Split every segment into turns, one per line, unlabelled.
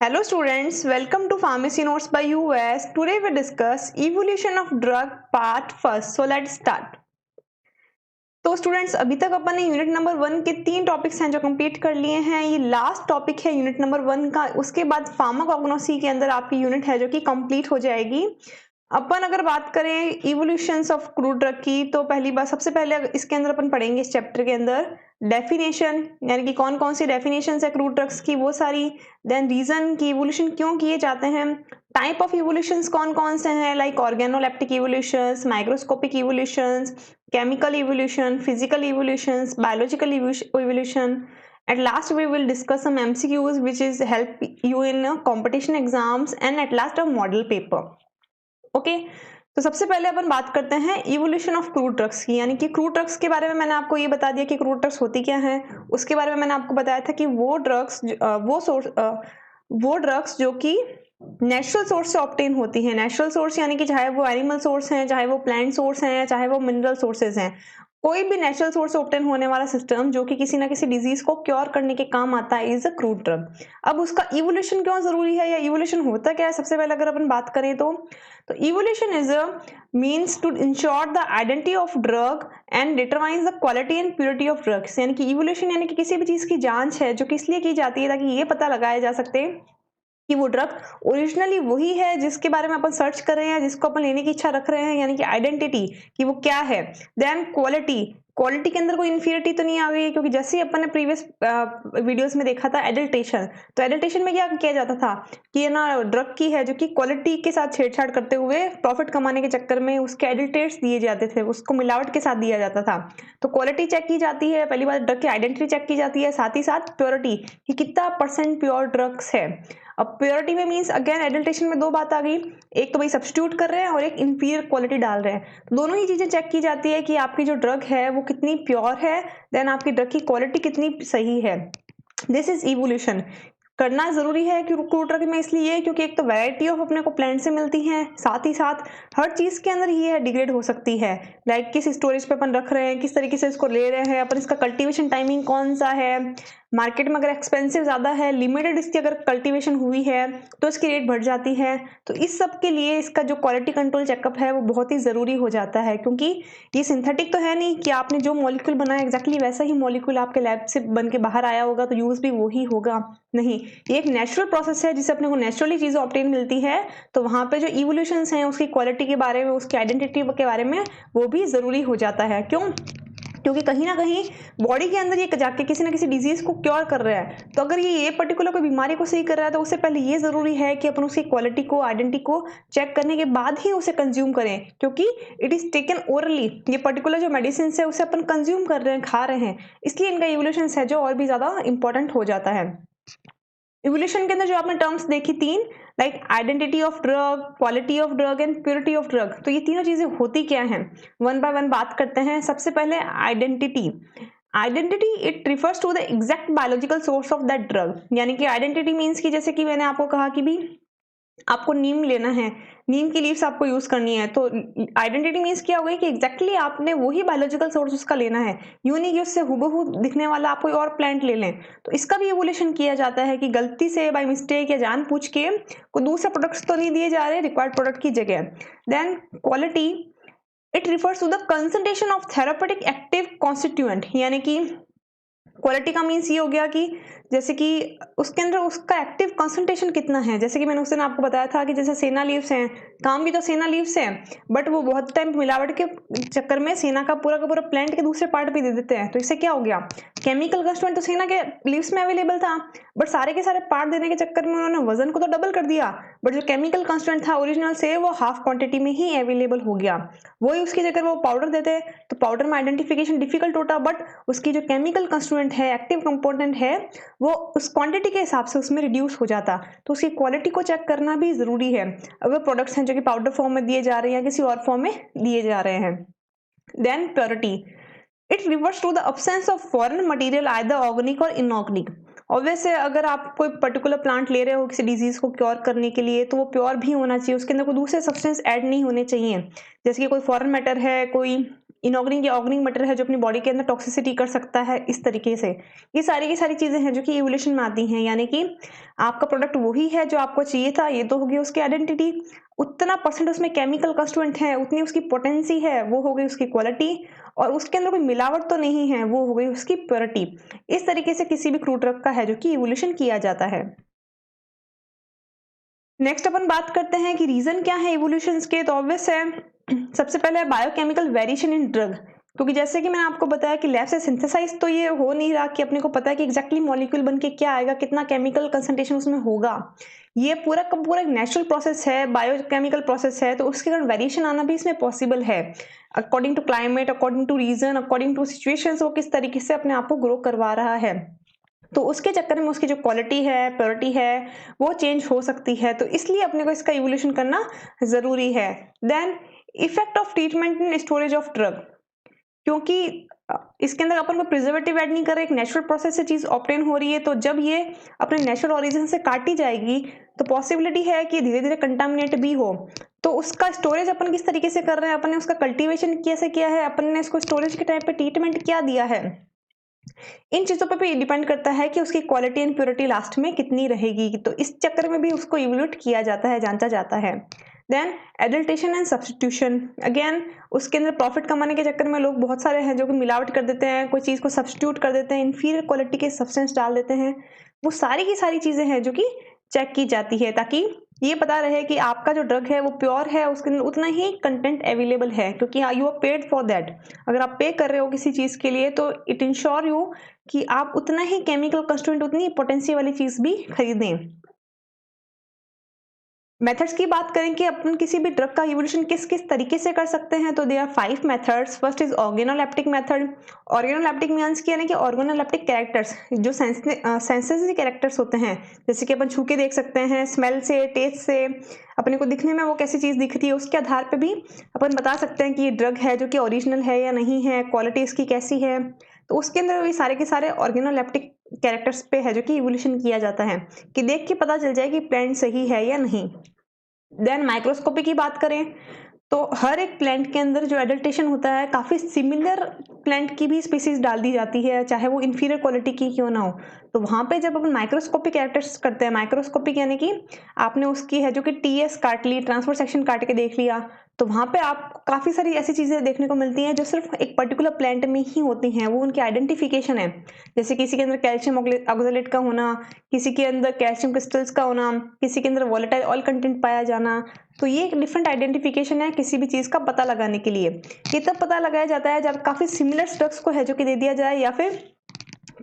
Hello students, welcome to Pharmacy Notes by US. Today we discuss evolution of drug part first. So let's start. तो students अभी तक अपन ने unit number 1 के 3 topics हैं जो complete कर लिए हैं। ये लास्ट टॉपिक है यूनिट नंबर 1 का। उसके बाद फार्माकोग्नोसी के अंदर आपकी यूनिट है जो कि कंप्लीट हो जाएगी। अपन अगर बात करें इवोल्यूशंस ऑफ क्रूड ड्रग की, तो पहली बात सबसे पहले इसके अंदर अपन पढ़ेंगे इस चैप्टर के अंदर डेफिनेशन, यानी कि कौन कौन सी डेफिनेशंस है क्रूड ड्रग्स की वो सारी। देन रीजन की इवोल्यूशन क्यों किए जाते हैं, टाइप ऑफ इवोल्यूशंस कौन कौन से हैं, like organoleptic evolutions, microscopic evolutions, chemical evolution, physical evolutions, biological evolution. At last we will discuss some MCQs which is help you in competition exams and at last a model paper. Okay तो सबसे पहले अपन बात करते हैं evolution of crude drugs की, यानी कि crude drugs के बारे में मैंने आपको ये बता दिया कि क्रूड ड्रग्स होती क्या है। उसके बारे में मैंने आपको बताया था कि वो ड्रग्स जो कि नेचुरल सोर्स से ऑब्टेन होती हैं। नेचुरल सोर्स यानी कि चाहे वो एनिमल सोर्स हैं, चाहे वो प्लांट सोर्स हैं, चाहे वो मिनरल सोर्सेज हैं, कोई भी नेचुरल सोर्स से ऑब्टेन होने वाला सिस्टम जो कि किसी ना किसी डिजीज को क्योर करने के काम आता है इज अ क्रूड ड्रग। अब उसका इवोल्यूशन क्यों जरूरी है या इवोल्यूशन होता क्या है, सबसे पहले अगर अपन बात करें तो evolution is a means to ensure the identity of drug and determines the quality and purity of drugs. यानी कि इवोल्यूशन यानी कि किसी भी चीज की जांच है जो कि इसलिए की जाती है ताकि ये पता लगाया जा सकते कि वो ड्रग ओरिजिनली वही है जिसके बारे में अपन सर्च कर रहे हैं, जिसको अपन लेने की इच्छा रख रहे हैं, यानी कि आइडेंटिटी कि वो क्या है। देन क्वालिटी के अंदर कोई इन्फीरिटी तो नहीं आ गई, क्योंकि जैसे ही अपन ने प्रीवियस वीडियोस में देखा था एडल्टेशन, तो एडल्टेशन में क्या किया जाता था कि ये ना ड्रग की है जो कि क्वालिटी के साथ छेड़छाड़ करते हुए प्रॉफिट कमाने के चक्कर में उसके एडल्टेट्स दिए जाते थे, उसको मिलावट के साथ दिया जाता था। तो क्वालिटी चेक की जाती है, पहली बार ड्रग की आइडेंटिटी चेक की जाती है, साथ ही साथ प्योरिटी कि कितना % प्योर ड्रग्स है। अब प्योरिटी में मीन्स अगेन एडल्टेशन में दो बात आ गई, एक तो भाई सब्स्टिट्यूट कर रहे हैं और एक इंफीरियर क्वालिटी डाल रहे हैं। तो दोनों ही चीजें चेक की जाती है कि आपकी जो ड्रग है वो कितनी प्योर है, देन आपकी ड्रग की क्वालिटी कितनी सही है। This is evolution. करना जरूरी है कि क्रूड ड्रग में इसलिए क्योंकि एक तो वैरायटी ऑफ अपने को प्लांट से मिलती है, साथ ही साथ हर चीज के अंदर ये है डिग्रेड हो सकती है, लाइक किस स्टोरेज पे अपन रख रहे हैं, किस तरीके से इसको ले रहे हैं अपन, इसका कल्टीवेशन टाइमिंग कौन सा है, मार्केट में अगर एक्सपेंसिव ज्यादा है, लिमिटेड इसकी अगर कल्टीवेशन हुई है तो इसकी रेट बढ़ जाती है। तो इस सब के लिए इसका जो क्वालिटी कंट्रोल चेकअप है वो बहुत ही जरूरी हो जाता है, क्योंकि ये सिंथेटिक तो है नहीं कि आपने जो मॉलिक्यूल बनाया एग्जैक्टली वैसा ही मॉलिक्यूल आपके लैब से बन के बाहर आया होगा तो यूज भी वही होगा, नहीं। ये एक नेचुरल प्रोसेस है जिससे अपने को नेचुरली चीजें ऑब्टेन मिलती है। तो वहां पे जो इवोल्यूशंस हैं उसकी क्वालिटी के बारे में, उसकी आइडेंटिटी के बारे में वो भी जरूरी हो जाता है। क्यों? क्योंकि कहीं ना कहीं बॉडी के अंदर ये जाके किसी ना किसी डिजीज को क्योर कर रहा है। तो अगर ये पर्टिकुलर कोई बीमारी को सही कर रहा है तो उससे पहले ये जरूरी है कि अपन उसकी क्वालिटी को, आइडेंटिटी को चेक करने के बाद ही उसे कंज्यूम करें, क्योंकि इट इज टेकन ओरली। ये पर्टिकुलर जो मेडिसिन है उसे अपन कंज्यूम कर रहे हैं, खा रहे हैं, इसलिए इनका इवोल्यूशन है जो और भी ज्यादा इंपॉर्टेंट हो जाता है। इवोल्यूशन के अंदर जो आपने टर्म्स देखी तीन, like identity of drug, quality of drug and purity of drug, तो ये तीनों चीजें होती क्या हैं, वन बाय वन बात करते हैं। सबसे पहले identity it refers to the exact biological source of that drug. यानी कि आइडेंटिटी मीन्स की जैसे कि मैंने आपको कहा कि भी आपको नीम लेना है, नीम की लीव्स आपको यूज करनी है, तो आइडेंटिटी मीन्स क्या हो गई कि एग्जैक्टली आपने वही बायोलॉजिकल सोर्स उसका लेना है, यूं नहीं कि उससे हुबहू दिखने वाला आप कोई और प्लांट ले लें। तो इसका भी इवोल्यूशन किया जाता है कि गलती से बाय मिस्टेक या जानबूझ के कोई दूसरे प्रोडक्ट्स तो नहीं दिए जा रहे रिक्वायर्ड प्रोडक्ट की जगह। Then quality it refers to the concentration of therapeutic active constituent. यानी कि क्वालिटी का मीन्स ये हो गया कि जैसे कि उसके अंदर उसका एक्टिव कंसंट्रेशन कितना है। जैसे कि मैंने उस दिन आपको बताया था कि जैसे सेना लीव्स हैं, काम भी तो सेना लीव्स हैं, बट वो बहुत टाइम मिलावट के चक्कर में सेना का पूरा प्लांट के दूसरे पार्ट भी दे देते हैं। तो इससे क्या हो गया, केमिकल कंस्टिट्यूएंट तो सेना के लीव्स में अवेलेबल था, बट सारे के सारे पार्ट देने के चक्कर में उन्होंने वजन को तो डबल कर दिया, बट जो केमिकल कंस्टिट्यूएंट था ओरिजिनल से वो हाफ क्वांटिटी में ही अवेलेबल हो गया। वही उसकी जगह वो पाउडर देते तो पाउडर में आइडेंटिफिकेशन डिफिकल्ट होता, बट उसकी जो केमिकल कंस्टिट्यूएंट है, एक्टिव कंपोनेंट है, वो उस क्वांटिटी के हिसाब से उसमें रिड्यूस हो जाता। तो उसकी क्वालिटी को चेक करना भी जरूरी है अगर प्रोडक्ट्स हैं जो कि पाउडर फॉर्म में दिए जा रहे हैं या किसी और फॉर्म में दिए जा रहे हैं। Then purity it refers to the absence of foreign material either organic और इनऑर्गेनिक। ऑब्वियस है अगर आप कोई पर्टिकुलर प्लांट ले रहे हो किसी डिजीज को क्योर करने के लिए तो वो प्योर भी होना चाहिए, उसके अंदर कोई दूसरे सब्सटेंस ऐड नहीं होने चाहिए। जैसे कि कोई फॉरेन मैटर है, कोई इनऑर्गेनिक या ऑर्गेनिक मैटर है जो अपनी बॉडी के अंदर टॉक्सिसिटी कर सकता है, इस तरीके से। ये सारी की सारी चीजें हैं जो कि इवोल्यूशन में आती हैं, यानी कि आपका प्रोडक्ट वही है जो आपको चाहिए था, ये तो होगी उसकी आइडेंटिटी, उतना परसेंट उसमें केमिकल कंस्टिट्यूएंट है, उतनी उसकी पोटेंसी है, वो हो गई उसकी क्वालिटी, और उसके अंदर कोई मिलावट तो नहीं है, वो हो गई उसकी प्योरिटी। इस तरीके से किसी भी क्रूड ड्रग का है जो कि इवोल्यूशन किया जाता है। नेक्स्ट अपन बात करते हैं कि रीजन क्या है इवोल्यूशन के। तो ऑब्वियस है, सबसे पहले है बायोकेमिकल वेरिएशन इन ड्रग, क्योंकि जैसे कि मैंने आपको बताया कि लैब से सिंथेसाइज तो ये हो नहीं रहा कि अपने को पता है कि एग्जैक्टली मॉलिक्यूल बन के क्या आएगा, कितना केमिकल कंसंट्रेशन उसमें होगा। ये पूरा का पूरा एक नेचुरल प्रोसेस है, बायोकेमिकल प्रोसेस है, तो उसके कारण वेरिएशन आना भी इसमें पॉसिबल है। According to climate, according to region, according to situations, वो किस तरीके से अपने आप को ग्रो करवा रहा है, तो उसके चक्कर में उसकी जो क्वालिटी है, प्योरिटी है, वो चेंज हो सकती है। तो इसलिए अपने को इसका इवोल्यूशन करना जरूरी है। Then effect of treatment in storage of drug, क्योंकि इसके अंदर अपन को प्रिजर्वेटिव ऐड नहीं कर रहे, एक नेचुरल प्रोसेस से चीज ऑब्टेन हो रही है, तो जब ये अपने नेचुरल ओरिजिन से काटी जाएगी तो पॉसिबिलिटी है कि धीरे धीरे कंटामिनेट भी हो। तो उसका स्टोरेज अपन किस तरीके से कर रहे हैं, अपन ने उसका कल्टीवेशन कैसे किया है, अपन ने इसको स्टोरेज के टाइम पे ट्रीटमेंट क्या दिया है, इन चीजों पर भी डिपेंड करता है कि उसकी क्वालिटी एंड प्योरिटी लास्ट में कितनी रहेगी। तो इस चक्कर में भी उसको इवोल्यूट किया जाता है, जांचा जाता है। देन एडल्टेशन एंड सब्सटीट्यूशन, अगेन उसके अंदर प्रॉफिट कमाने के चक्कर में लोग बहुत सारे हैं जो कि मिलावट कर देते हैं, कोई चीज को सब्सटीट्यूट कर देते हैं, इंफीरियर क्वालिटी के सब्सटेंस डाल देते हैं। वो सारी की सारी चीजें हैं जो कि चेक की जाती है, ताकि ये पता रहे कि आपका जो ड्रग है वो प्योर है, उसके अंदर उतना ही कंटेंट अवेलेबल है, क्योंकि you are paid for that. अगर आप पे कर रहे हो किसी चीज के लिए तो इट इंश्योर यू कि आप उतना ही केमिकल कंस्टिट्यूएंट, उतनी पोटेंशियल वाली चीज भी खरीदें। मेथड्स की बात करें कि अपन किसी भी ड्रग का इवोल्यूशन किस किस तरीके से कर सकते हैं, तो there are 5 methods. First is organoleptic method. Organoleptic means क्या है कि ऑर्गेनोलेप्टिक कैरेक्टर्स, जो सेंसेस कैरेक्टर्स होते हैं, जैसे कि अपन छू के देख सकते हैं, स्मेल से, टेस्ट से, अपने को दिखने में वो कैसी चीज दिख रही है, उसके आधार पे भी अपन बता सकते हैं कि ये ड्रग है जो कि ओरिजिनल है या नहीं है, क्वालिटी इसकी कैसी है। तो उसके अंदर ये सारे के सारे ऑर्गेनोलेप्टिक कैरेक्टर्स पे है जो कि इवोल्यूशन किया जाता है, कि देख के पता चल जाए कि प्लांट सही है या नहीं। देन माइक्रोस्कोपी की बात करें तो हर एक प्लांट के अंदर जो एडल्टेशन होता है, काफी सिमिलर प्लांट की भी स्पीसीज डाल दी जाती है, चाहे वो इंफीरियर क्वालिटी की क्यों ना हो। तो वहां पे जब अपन माइक्रोस्कोपिक कैरेक्टर्स करते हैं, माइक्रोस्कोपिक यानी कि आपने उसकी है जो कि टीएस काट ली, ट्रांसफर सेक्शन काट के देख लिया, तो वहां पे आप काफी सारी ऐसी चीजें देखने को मिलती हैं जो सिर्फ एक पर्टिकुलर प्लांट में ही होती हैं, वो उनकी आइडेंटिफिकेशन है। जैसे किसी के अंदर कैल्शियम ऑक्सलेट का होना, किसी के अंदर कैल्शियम क्रिस्टल्स का होना, किसी के अंदर वोलेटाइल ऑयल कंटेंट पाया जाना। तो ये एक डिफरेंट आइडेंटिफिकेशन है किसी भी चीज का पता लगाने के लिए। ये तब पता लगाया जाता है जब काफी सिमिलर ड्रग्स को है जो कि दे दिया जाए, या फिर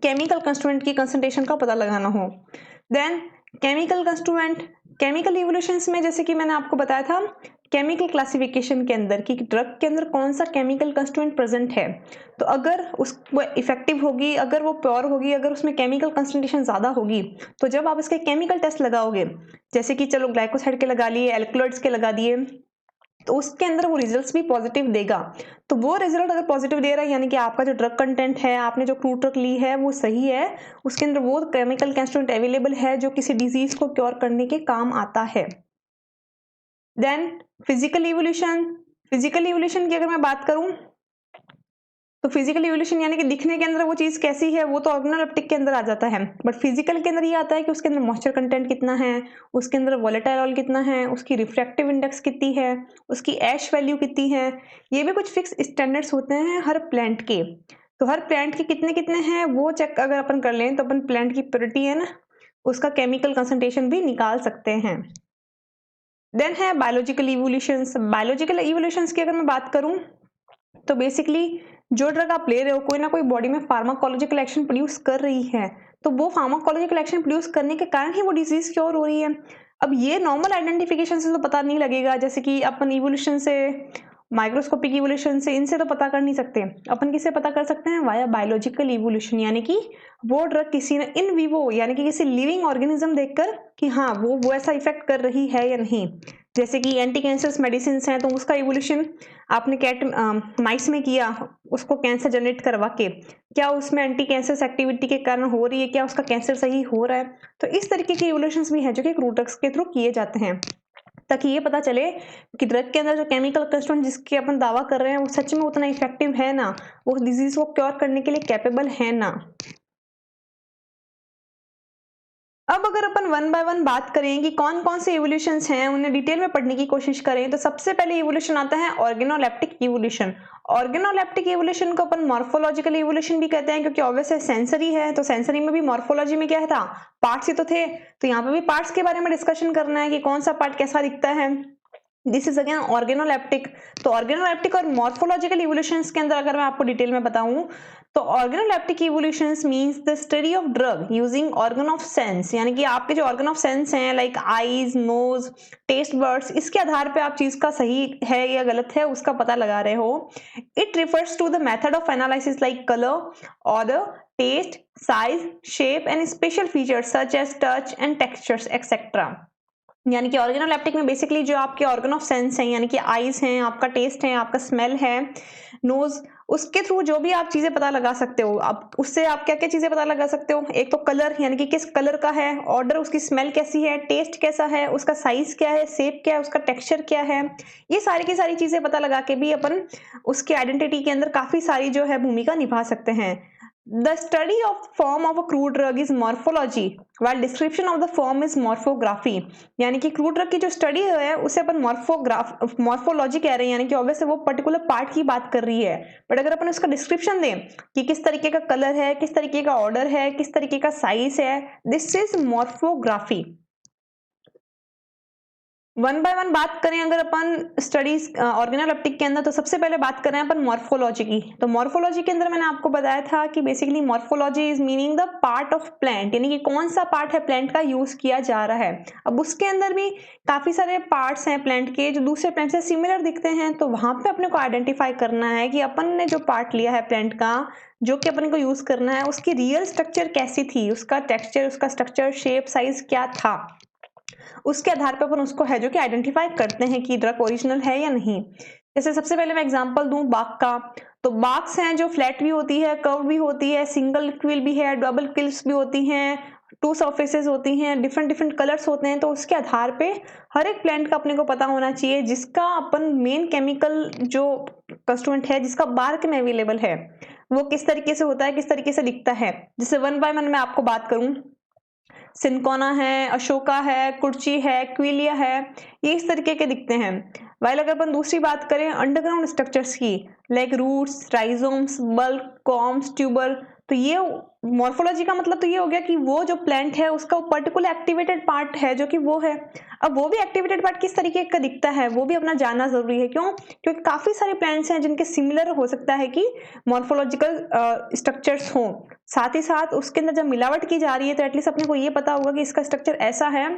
केमिकल कंस्टिट्यूएंट की कंसंट्रेशन का पता लगाना हो। Then chemical constituent, chemical evolutions में जैसे कि मैंने आपको बताया था केमिकल क्लासिफिकेशन के अंदर कि ड्रग के अंदर कौन सा केमिकल कंस्टिट्यूएंट प्रेजेंट है, तो अगर वो इफेक्टिव होगी, अगर वो प्योर होगी, अगर उसमें केमिकल कंसंट्रेशन ज्यादा होगी, तो जब आप इसके केमिकल टेस्ट लगाओगे, जैसे कि चलो ग्लाइकोसाइड के लगा लिए, एल्कलॉइड्स के लगा दिए, तो उसके अंदर वो रिजल्ट्स भी पॉजिटिव देगा। तो वो रिजल्ट अगर पॉजिटिव दे रहा है, यानी कि आपका जो ड्रग कंटेंट है, आपने जो क्रूड ड्रग ली है वो सही है, उसके अंदर वो केमिकल कंस्टिट्यूएंट अवेलेबल है जो किसी डिजीज को क्योर करने के काम आता है। Then physical evolution, physical evolution की अगर मैं बात करूं तो फिजिकल इवोल्यूशन यानी कि दिखने के अंदर वो चीज कैसी है, वो तो ऑर्गेनोलेप्टिक के अंदर आ जाता है, बट फिजिकल के अंदर ये आता है कि उसके अंदर मॉइस्चर कंटेंट कितना है, उसके अंदर वोलेटाइल ऑयल कितना है, उसकी रिफ्रैक्टिव इंडेक्स कितनी है, उसकी ऐश वैल्यू कितनी है। ये भी कुछ फिक्स स्टैंडर्ड्स होते हैं हर प्लांट के, तो हर प्लांट के कितने कितने हैं वो चेक अगर अपन कर लें तो अपन प्लांट की प्योरिटी है ना, उसका केमिकल कंसंट्रेशन भी निकाल सकते हैं। देन है बायोलॉजिकल इवोल्यूशंस। बायोलॉजिकल इवोल्यूशंस की अगर मैं बात करूं तो बेसिकली जो ड्रग आप ले रहे हो, कोई ना कोई बॉडी में फार्माकोलॉजिकल एक्शन प्रोड्यूस कर रही है, तो वो फार्माकोलॉजिकल एक्शन प्रोड्यूस करने के कारण ही वो डिजीज क्योर हो रही है। अब ये नॉर्मल आइडेंटिफिकेशन से तो पता नहीं लगेगा, जैसे कि अपन इवोल्यूशन से, माइक्रोस्कोपिक इवोल्यूशन से, इनसे तो पता कर नहीं सकते। अपन किससे पता कर सकते हैं? वाया बायोलॉजिकल इवोल्यूशन, यानी कि वो ड्रग किसी ने इन विवो यानी कि किसी लिविंग ऑर्गेनिज्म देखकर कि हाँ वो ऐसा इफेक्ट कर रही है या नहीं। जैसे कि एंटी कैंसर मेडिसिन हैं, तो उसका इवोल्यूशन आपने कैट माइस में किया, उसको कैंसर जनरेट करवा के, क्या उसमें एंटी कैंसर एक्टिविटी के कारण हो रही है, क्या उसका कैंसर सही हो रहा है। तो इस तरीके के इवोल्यूशंस भी हैं जो कि क्रूड ड्रग्स के थ्रू किए जाते हैं, ताकि ये पता चले कि ड्रग के अंदर जो केमिकल कंस्टिट्यूएंट जिसके अपन दावा कर रहे हैं वो सच में उतना इफेक्टिव है ना, वो डिजीज को क्योर करने के लिए कैपेबल है ना। अब अगर अपन वन बाय वन बात करें कि कौन कौन से इवोल्यूशंस हैं, उन्हें डिटेल में पढ़ने की कोशिश करें, तो सबसे पहले इवोल्यूशन आता है ऑर्गेनोलेप्टिक इवोल्यूशन। ऑर्गेनोलेप्टिक इवोल्यूशन को अपन मॉर्फोलॉजिकल इवोल्यूशन भी कहते हैं, क्योंकि ऑब्वियस है सेंसरी है, तो सेंसरी में भी मॉर्फोलॉजी में क्या था, पार्ट्स ही तो थे। तो यहाँ पे भी पार्ट्स के बारे में डिस्कशन करना है कि कौन सा पार्ट कैसा दिखता है। This is again organoleptic. तो ऑर्गेनोलेप्टिक और मॉर्फोलॉजिकल इवोल्यूशंस के अंदर अगर मैं आपको डिटेल में बताऊं, तो organoleptic evolutions means the study of drug using organ of sense, यानी कि आपके जो ऑर्गन ऑफ सेंस हैं like eyes, nose, taste buds, इसके आधार पे आप चीज का सही है या गलत है उसका पता लगा रहे हो। It refers to the method of analysis like colour, odour, taste, size, shape and special features such as touch and textures etcetera. यानी कि ऑर्गेनोलेप्टिक में बेसिकली जो आपके ऑर्गन ऑफ सेंस हैं, यानी कि आईज हैं, आपका टेस्ट है, आपका स्मेल है, नोज, उसके थ्रू जो भी आप चीजें पता लगा सकते हो। आप उससे आप क्या क्या चीजें पता लगा सकते हो, एक तो कलर, यानी कि किस कलर का है, ऑर्डर, उसकी स्मेल कैसी है, टेस्ट कैसा है, उसका साइज क्या है, शेप क्या है, उसका टेक्सचर क्या है, ये सारी की सारी चीजें पता लगा के भी अपन उसकी आइडेंटिटी के अंदर काफी सारी जो है भूमिका निभा सकते हैं। The study of form of a crude drug is morphology, while description of the form is morphography। यानी कि क्रूड ड्रग की जो स्टडी है उसे अपन मॉर्फोलॉजी कह रहे हैं, यानी कि ऑब्वियसली वो पर्टिकुलर पार्ट की बात कर रही है। बट अगर अपन उसका डिस्क्रिप्शन दें कि किस तरीके का कलर है, किस तरीके का ऑर्डर है, किस तरीके का साइज है, this is morphography. One by one बात करें अगर अपन स्टडीज ऑर्गेनोलेप्टिक के अंदर, तो सबसे पहले बात करें अपन मॉर्फोलॉजी की। तो मॉर्फोलॉजी के अंदर मैंने आपको बताया था कि basically morphology is meaning the part of plant, यानी कि कौन सा पार्ट है प्लांट का यूज किया जा रहा है। अब उसके अंदर भी काफी सारे पार्ट्स हैं प्लांट के जो दूसरे प्लांट से सिमिलर दिखते हैं, तो वहां पे अपने को आइडेंटिफाई करना है कि अपन ने जो पार्ट लिया है प्लांट का जो कि अपन को यूज करना है, उसकी रियल स्ट्रक्चर कैसी थी, उसका टेक्सचर, उसका स्ट्रक्चर, शेप, साइज क्या था। उसके आधार पर अपन उसको है जो कि आइडेंटिफाई करते हैं कि ड्रग ओरिजिनल है या नहीं। जैसे सबसे पहले मैं एग्जांपल दूं बाग का, तो बाग्स हैं जो फ्लैट भी होती है, कर्व भी होती है, सिंगल क्विल भी है, डबल क्विल्स भी होती हैं, टू सरफेसेस होती हैं, डिफरेंट डिफरेंट कलर्स होते हैं। तो उसके आधार पे हर एक प्लांट का अपने को पता होना चाहिए जिसका अपन मेन केमिकल जो कंस्टिट्यूएंट है जिसका बार्क में अवेलेबल है वो किस तरीके से होता है, किस तरीके से दिखता है। जैसे वन बाय वन मैं आपको बात करूं, सिंकोना है, अशोका है, कुर्ची है, क्विलिया है, ये इस तरीके के दिखते हैं। वाइल अगर अपन दूसरी बात करें अंडरग्राउंड स्ट्रक्चर्स की, like roots, rhizomes, bulbs, corms, tuber, तो ये मॉर्फोलॉजी का मतलब तो ये हो गया कि वो जो प्लांट है उसका पर्टिकुलर एक्टिवेटेड पार्ट है जो कि वो है। अब वो भी एक्टिवेटेड पार्ट किस तरीके का दिखता है वो भी अपना जानना जरूरी है। क्यों? क्योंकि काफी सारे प्लांट्स हैं जिनके सिमिलर हो सकता है कि मॉर्फोलॉजिकल स्ट्रक्चर्स हों, साथ ही साथ उसके अंदर जब मिलावट की जा रही है तो एटलीस्ट अपने को ये पता होगा कि इसका स्ट्रक्चर ऐसा है,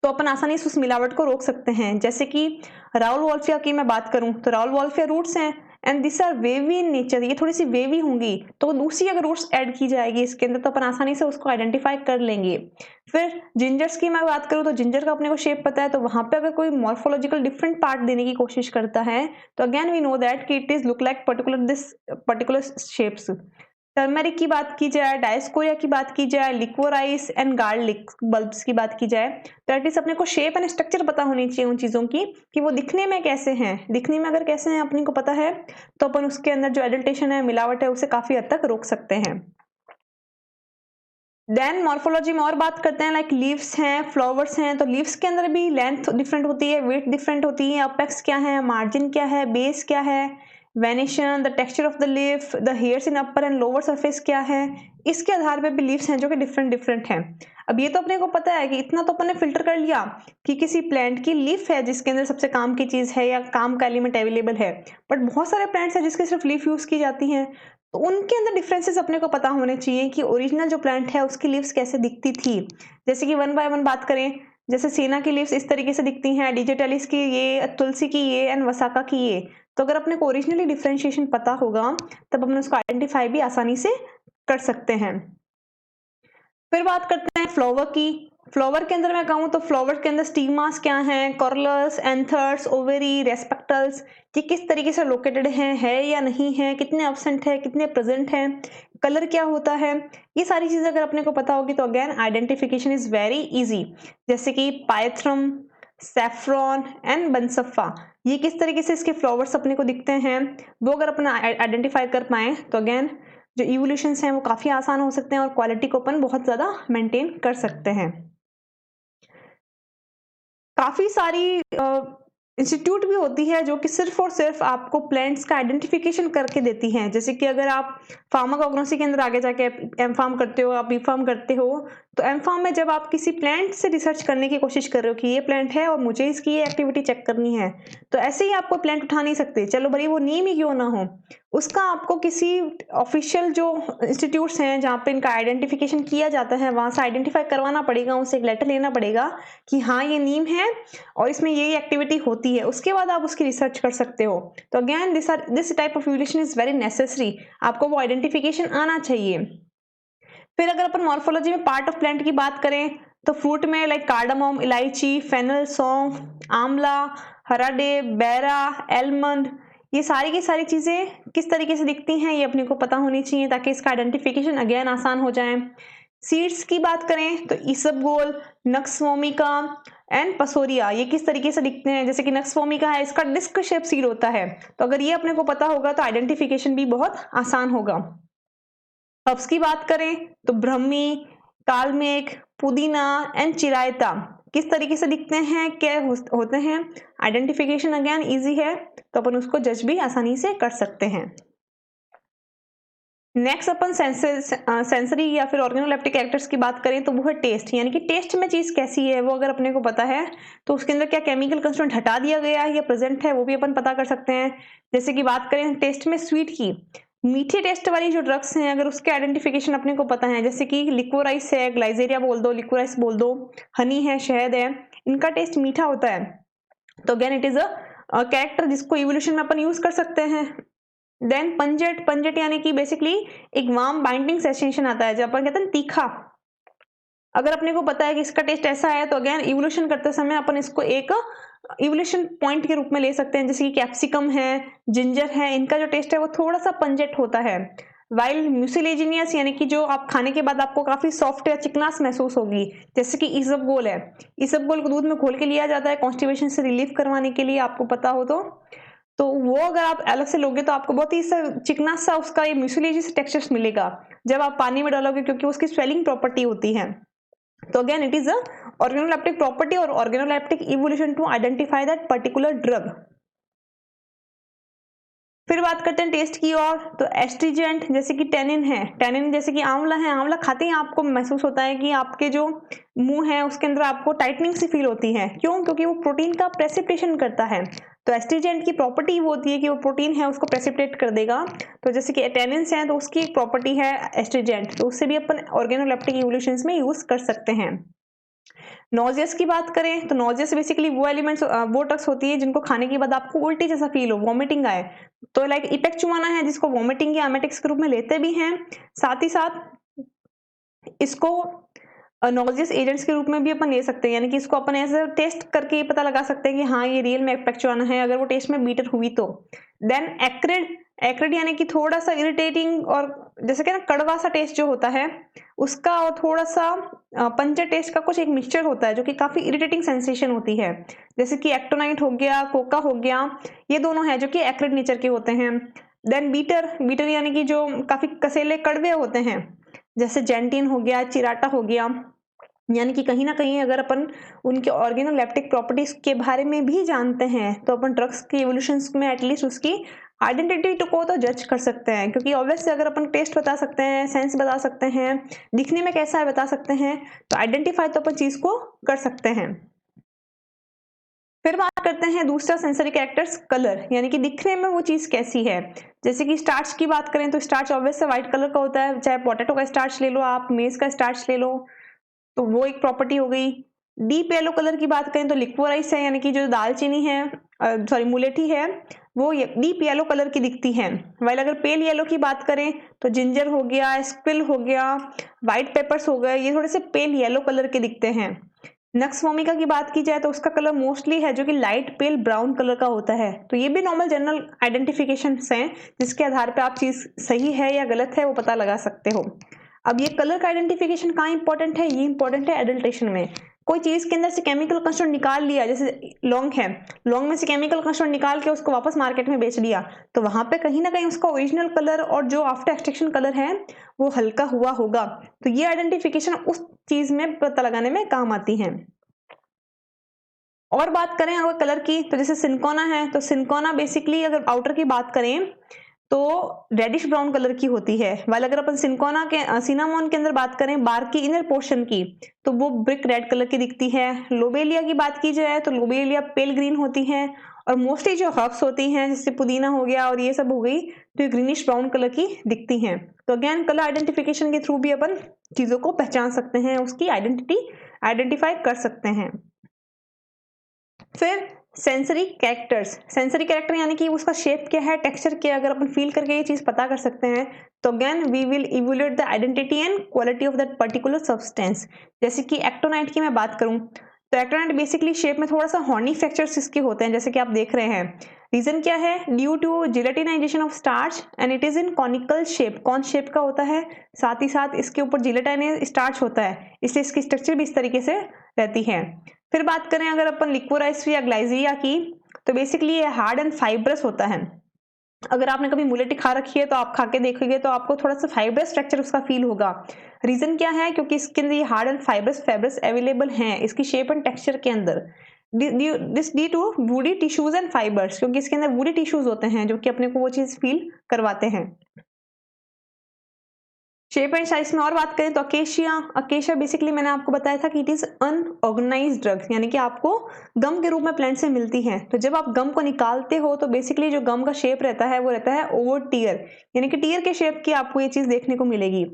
तो अपन आसानी से उस मिलावट को रोक सकते हैं। जैसे कि राउल वॉल्फिया की मैं बात करूं तो राउल वॉल्फिया रूट्स हैं and this are wavy in nature, ये थोड़ी सी वेवी होंगी, तो दूसरी अगर रूट्स ऐड की जाएगी इसके अंदर तो अपन आसानी से उसको आइडेंटिफाई कर लेंगे। फिर जिंजर्स की मैं बात करूं तो जिंजर का अपने को शेप पता है, तो वहां पे अगर कोई मॉर्फोलॉजिकल डिफरेंट पार्ट देने की कोशिश करता है तो अगेन वी नो दैट कि it is look like particular shapes. Turmeric की बात की जाए, डायस्कोरिया की बात की जाए, लिक्वोराइस एंड गार्लिक बल्ब्स की बात की जाए, तो एटलीस्ट अपने को शेप एंड स्ट्रक्चर पता होनी चाहिए उन चीजों की कि वो दिखने में कैसे हैं। दिखने में अगर कैसे हैं अपने को पता है तो अपन उसके अंदर जो एडल्टेशन है, मिलावट है, उसे काफी हद तक रोक सकते हैं। देन मॉर्फोलॉजी में और बात करते हैं, लाइक लीव्स हैं, फ्लावर्स हैं, तो लीव्स के अंदर भी लेंथ डिफरेंट होती है, वेट डिफरेंट होती है, अपेक्स क्या है, मार्जिन क्या है, बेस क्या है, venation, the texture of the leaf, the hairs in upper and lower surface क्या है, इसके आधार पे भी लीव्स हैं जो कि डिफरेंट डिफरेंट हैं। अब ये तो अपने को पता है कि इतना तो अपन ने फिल्टर कर लिया कि किसी प्लांट की लीफ है जिसके अंदर सबसे काम की चीज है या काम का एलिमेंट अवेलेबल है, बट बहुत सारे प्लांट्स हैं जिसके सिर्फ लीफ यूज की जाती हैं, तो उनके अंदर डिफरेंसेस अपने को पता होने चाहिए कि ओरिजिनल जो प्लांट है उसकी लीव्स कैसे दिखती थी। जैसे कि वन बाय वन बात करें, जैसे सेना की लीव्स इस तरीके से दिखती हैं, डिजिटलिस की ये, तुलसी की ये एंड वसाका की ये। तो अगर अपने को ओरिजिनली डिफरेंशिएशन पता होगा तब अपन उसको आइडेंटिफाई भी आसानी से कर सकते हैं। फिर बात करते हैं फ्लावर की। फ्लावर के अंदर मैं कहूँ तो फ्लावर के अंदर स्टिग्मास क्या हैं, कॉर्लस, एंथर्स, ओवेरी, रेस्पेक्टल्स, कि किस तरीके से लोकेटेड हैं, है या नहीं है, कितने एब्सेंट है, कितने प्रेजेंट हैं, कलर क्या होता है, ये सारी चीजें अगर अपने को पता होगी तो again identification is very easy. जैसे कि पायथ्रम, सैफ्रॉन एंड बनसफा, ये किस तरीके से इसके फ्लावर्स अपने को दिखते हैं वो अगर अपन आइडेंटिफाई कर पाए तो अगेन जो इवोल्यूशंस हैं वो काफ़ी आसान हो सकते हैं और क्वालिटी को अपन बहुत ज़्यादा मेंटेन कर सकते हैं। काफ़ी सारी इंस्टीट्यूट भी होती है जो कि सिर्फ और सिर्फ आपको प्लांट्स का आइडेंटिफिकेशन करके देती हैं। जैसे कि अगर आप फार्माकोग्नोसी के अंदर आगे जाके एम फार्म करते हो, आप बी फार्म करते हो, तो एम फार्म में जब आप किसी प्लांट से रिसर्च करने की कोशिश कर रहे हो कि ये प्लांट है और मुझे इसकी ये एक्टिविटी चेक करनी है, तो ऐसे ही आपको प्लांट उठा नहीं सकते, चलो भले वो नीम ही क्यों ना हो, उसका आपको किसी ऑफिशियल जो इंस्टीट्यूट्स हैं जहाँ पे इनका आइडेंटिफिकेशन किया जाता है वहाँ से आइडेंटिफाई करवाना पड़ेगा, उनसे एक लेटर लेना पड़ेगा कि हाँ ये नीम है और इसमें ये एक्टिविटी होती है, उसके बाद आप उसकी रिसर्च कर सकते हो। तो again this type of evolution is very necessary, आपको वो आइडेंटिफिकेशन आना चाहिए। फिर अगर अपन मॉर्फोलॉजी में पार्ट ऑफ प्लांट की बात करें तो फ्रूट में लाइक कार्डामोम, इलायची, फेनल, सौंफ, आंवला, हराडे, बैरा, एलमंड, ये सारी की सारी चीजें किस तरीके से दिखती हैं ये अपने को पता होनी चाहिए ताकि इसका आइडेंटिफिकेशन अगेन आसान हो जाए। सीड्स की बात करें तो इसबगोल, नक्स वोमिका एंड पसोरिया, ये किस तरीके से दिखते हैं, जैसे कि नक्स वोमिका है, इसका डिस्क शेप सीड होता है, तो अगर ये अपने को पता होगा तो आइडेंटिफिकेशन भी बहुत आसान होगा। हर्ब्स की बात करें तो ब्रह्मी, कालमेघ, पुदीना एंड चिरायता किस तरीके से दिखते हैं, क्या होते हैं, आइडेंटिफिकेशन अगेन इजी है, तो अपन उसको जज भी आसानी से कर सकते हैं। नेक्स्ट अपन सेंसरी या फिर ऑर्गेनोलेप्टिक कैरेक्टर्स की बात करें तो वो है टेस्ट, यानी कि टेस्ट में चीज कैसी है वो अगर अपने को पता है तो उसके अंदर क्या केमिकल कंस्टिट्यूएंट हटा दिया गया है या प्रेजेंट है वो भी अपन पता कर सकते हैं। जैसे कि बात करें टेस्ट में स्वीट की, मीठे टेस्ट वाली जो ड्रग्स हैं अगर उसके आइडेंटिफिकेशन अपने को पता है, जैसे कि लिक्वोराइस है, ग्लाइजेरिया बोल दो, लिक्वोराइस बोल दो, हनी है, शहद है, इनका टेस्ट मीठा होता है, तो again it is a character जिसको इवोल्यूशन में अपन यूज कर सकते हैं। देन पंजेट, पंजेट यानी कि बेसिकली एक वार्म बाइंडिंग सेंसेशन आता है जब अपन कहते हैं तीखा, अगर अपने को पता है कि इसका टेस्ट ऐसा है तो अगेन इवोल्यूशन करते समय अपन इसको एक इवोल्यूशन पॉइंट के रूप में ले सकते हैं, जैसे कि कैप्सिकम है, जिंजर है, इनका जो टेस्ट है वो थोड़ा सा पंजेट होता है। वाइल म्यूसिलेजिनियस यानी कि जो आप खाने के बाद आपको काफी सॉफ्ट या चिकनास महसूस होगी, जैसे कि इसबगोल है, इसबगोल को दूध में घोल के लिया जाता है कॉन्स्टिपेशन से रिलीफ करवाने के लिए, आपको पता हो तो वो अगर आप अलग से लोगे तो आपको बहुत ही चिकना सा उसका ये म्यूसिलेजी टेक्सचर मिलेगा जब आप पानी में डालोगे, क्योंकि उसकी स्वेलिंग प्रॉपर्टी होती है। तो again it is a organoleptic property और organoleptic evolution to identify that particular drug. फिर बात करते हैं टेस्ट की और तो एस्ट्रीजेंट जैसे कि टेनिन है, टेनिन जैसे कि आंवला है, आंवला खाते ही आपको महसूस होता है कि आपके जो मुंह है उसके अंदर आपको टाइटनिंग सी फील होती है, क्यों, क्योंकि वो प्रोटीन का प्रेसिपिटेशन करता है। तो एस्ट्रीजेंट की प्रॉपर्टी वो होती है कि वो प्रोटीन है उसको प्रेसिपिटेट कर देगा, तो जैसे कि टेनिन्स हैं तो उसकी एक प्रॉपर्टी है एस्ट्रीजेंट, तो उससे भी अपन ऑर्गेनोलेप्टिक इवोल्यूशंस में यूज कर सकते हैं। नोजियस की बात करें तो नोजियस बेसिकली वो एलिमेंट्स वो ड्रग्स होती है जिनको खाने के बाद आपको उल्टी जैसा फील हो, वॉमिटिंग आए, तो लाइक इपेक्चुआना है जिसको वॉमिटिंग या एमेटिक्स के रूप में लेते भी हैं, साथ ही साथ इसको नोजियस एजेंट्स के रूप में भी अपन ले सकते हैं, यानी कि इसको अपन ऐसे टेस्ट करके पता लगा सकते हैं कि हाँ ये रियल में इपेक्चुआना है अगर वो टेस्ट में बीटर हुई तो। देन एक्रिड, एक्रिड यानी कि थोड़ा सा इरिटेटिंग और जैसे कि ना कड़वा सा टेस्ट जो होता है उसका और थोड़ा सा पंचर टेस्ट का कुछ एक मिक्सचर होता है जो कि काफी इरिटेटिंग सेंसेशन होती है, जैसे कि एक्टोनाइट हो गया, कोका हो गया, ये दोनों है जो कि एक्रिड नेचर के होते हैं। देन बीटर, बीटर यानी कि जो काफी कसेले कड़वे होते हैं, जैसे जेंटिन हो गया, चिराटा हो गया, यानी कि कहीं ना कहीं अगर अपन उनके ऑर्गेनोलेप्टिक प्रॉपर्टीज के बारे में भी जानते हैं तो अपन ड्रग्स के इवोल्यूशंस में एटलीस्ट उसकी आइडेंटिटी को तो जज कर सकते हैं, क्योंकि ऑब्वियसली अगर अपन टेस्ट बता सकते हैं, सेंस बता सकते हैं, दिखने में कैसा है बता सकते हैं, तो आइडेंटिफाई तो अपन चीज को कर सकते हैं। फिर बात करते हैं दूसरा सेंसरी कैरेक्टर्स, कलर, यानी कि दिखने में वो चीज कैसी है। जैसे कि स्टार्च की बात करें तो स्टार्च ऑब्वियस से व्हाइट कलर का होता है, चाहे पोटैटो का स्टार्च ले लो आप, मेज का स्टार्च ले लो, तो वो एक प्रॉपर्टी हो गई। डीप येलो कलर की बात करें तो लिक्वोराइस है, यानी कि जो दालचीनी है, सॉरी मुलेठी है, वो डीप येलो कलर की दिखती है। वाइल अगर पेल येलो की बात करें तो जिंजर हो गया, स्क्विल हो गया, व्हाइट पेपर्स हो गए, ये थोड़े से पेल येलो कलर के दिखते हैं। नक्स वोमिका की बात की जाए तो उसका कलर मोस्टली है जो कि लाइट पेल ब्राउन कलर का होता है, तो ये भी नॉर्मल जनरल आइडेंटिफिकेशन हैं जिसके आधार पे आप चीज सही है या गलत है वो पता लगा सकते हो। अब ये कलर का आइडेंटिफिकेशन कहाँ इंपॉर्टेंट है, ये इंपॉर्टेंट है एडल्ट्रेशन में, कोई चीज के अंदर से केमिकल कंस्टिट्यूएंट निकाल लिया, जैसे लौंग है, लौंग में से केमिकल कंस्टिट्यूएंट निकाल के उसको वापस मार्केट में बेच दिया, तो वहां पे कहीं ना कहीं उसका ओरिजिनल कलर और जो आफ्टर एक्सट्रैक्शन कलर है वो हल्का हुआ होगा। तो ये आइडेंटिफिकेशन उस चीज में पता लगाने में काम आती है। और बात करें अगर कलर की, तो जैसे सिनकोना है, तो सिनकोना बेसिकली अगर आउटर की बात करें तो रेडिश ब्राउन कलर की होती है, वाल अगर अपन सिनकोना के सिनामोन के अंदर बात करें बार्क की इनर पोर्शन की, तो वो ब्रिक रेड कलर की दिखती है। लोबेलिया की बात की जाए तो लोबेलिया पेल ग्रीन होती है, और मोस्टली जो हर्ब्स होती हैं जैसे पुदीना हो गया और ये सब हो गई, तो ये ग्रीनिश ब्राउन कलर की दिखती हैं। तो अगेन कलर आइडेंटिफिकेशन के थ्रू भी अपन चीजों को पहचान सकते हैं, उसकी आइडेंटिटी आइडेंटिफाई कर सकते हैं। फिर सेंसरी कैरेक्टर्स, सेंसरी कैरेक्टर यानी कि उसका शेप क्या है, टेक्सचर क्या है, अगर अपन फील करके ये चीज पता कर सकते हैं तो again we will evaluate the identity and quality of that particular substance. जैसे कि एक्टोनाइट की मैं बात करूं तो एक्टोनाइट बेसिकली शेप में थोड़ा सा हॉर्नी फ्रैक्चर्स इसके होते हैं, जैसे कि आप देख रहे हैं। रीजन क्या है, due to gelatinization of starch and it is in conical shape, cone shape का होता है, साथ ही साथ इसके ऊपर जिलेटाइन स्टार्च होता है, इसलिए इसकी स्ट्रक्चर भी इस तरीके से रहती है। फिर बात करें अगर अपन लिक्वोराइस या ग्लाइजीरिया की, तो बेसिकली ये हार्ड एंड फाइब्रस होता है। अगर आपने कभी मुलेटी खा रखी है तो आप खा के देखोगे तो आपको थोड़ा सा फाइब्रस स्ट्रक्चर उसका फील होगा। रीजन क्या है, क्योंकि इसके अंदर ये hard and fibrous fibrous available हैं इसकी शेप एंड टेक्सचर के अंदर। This due to woody tissues and fibres, क्योंकि इसके अंदर वुडी टिश्यूज होते हैं जो कि अपने को वो चीज फील करवाते हैं। शेप एंड साइज में और बात करें तो अकेशिया, अकेशिया बेसिकली मैंने आपको बताया था कि इट इज अनऑर्गेनाइज्ड ड्रग, यानी कि आपको गम के रूप में प्लांट से मिलती है। तो जब आप गम को निकालते हो तो बेसिकली जो गम का शेप रहता है वो रहता है ओवर टीयर, यानी कि टीयर के शेप की आपको ये चीज देखने को मिलेगी।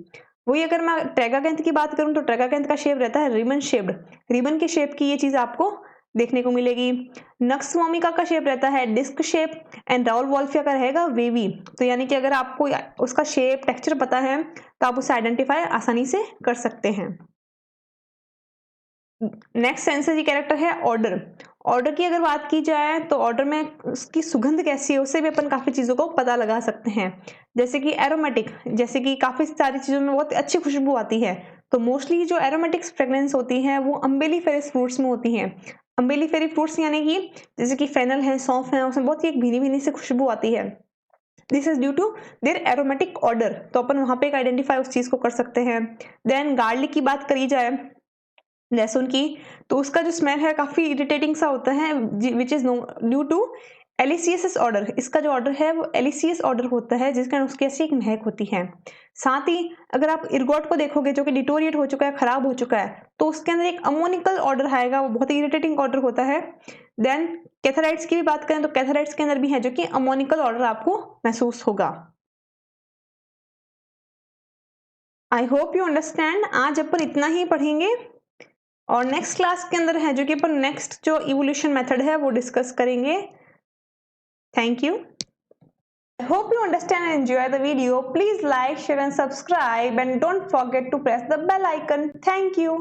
वही अगर मैं ट्रैगाकैंथ की बात करूं तो ट्रैगाकैंथ का शेप रहता है रिबन शेप्ड, रिबन के शेप की ये चीज आपको देखने को मिलेगी। नक्स वोमिका का शेप रहता है disc shape and rauwolfia का रहेगा वेवी। तो यानी कि अगर आपको उसका शेप टेक्सचर पता है तो आप उसे आइडेंटिफाई आसानी से कर सकते हैं। नेक्स्ट सेंसरी कैरेक्टर है ऑर्डर। ऑर्डर की अगर बात की जाए तो ऑर्डर में उसकी सुगंध कैसी है उससे भी अपन काफी चीजों को पता लगा सकते हैं। जैसे कि एरोमेटिक, जैसे कि काफी सारी चीजों में बहुत अच्छी खुशबू आती है, तो मोस्टली जो एरोमेटिक फ्रेग्रेंस होती है वो अम्बेलिफेरस फ्रूट्स में होती है। अम्बेलिफेरी फ्रूट्स यानी कि जैसे कि फेनल है, सौंफ है, उसमें बहुत ही एक भीनी भीनी से खुशबू आती है। This is due to their aromatic odour, तो अपन वहां पे एक आइडेंटिफाई उस चीज को कर सकते हैं। देन गार्लिक की बात करी जाए, लहसुन की, तो उसका जो स्मेल है काफी इरिटेटिंग सा होता है, which is due to alliaceous odour. इसका जो ऑर्डर है वो एलिसियस ऑर्डर होता है, जिसके कारण उसकी ऐसी एक महक होती है। साथ ही अगर आप इर्गोट को देखोगे जो कि डिटोरिएट हो चुका है, खराब हो चुका है, तो उसके अंदर एक अमोनिकल ऑर्डर आएगा, वो बहुत ही इरिटेटिंग ऑर्डर होता है। देन कैथराइट्स की भी बात करें तो कैथराइट्स के अंदर भी है जो कि अमोनिकल ऑर्डर आपको महसूस होगा। I hope you understand. आज अपन इतना ही पढ़ेंगे और नेक्स्ट क्लास के अंदर है जो कि अपन नेक्स्ट जो इवोल्यूशन मेथड है वो डिस्कस करेंगे। Thank you. I hope you understand and enjoy the video. Please like, share and subscribe and don't forget to press the bell icon. Thank you.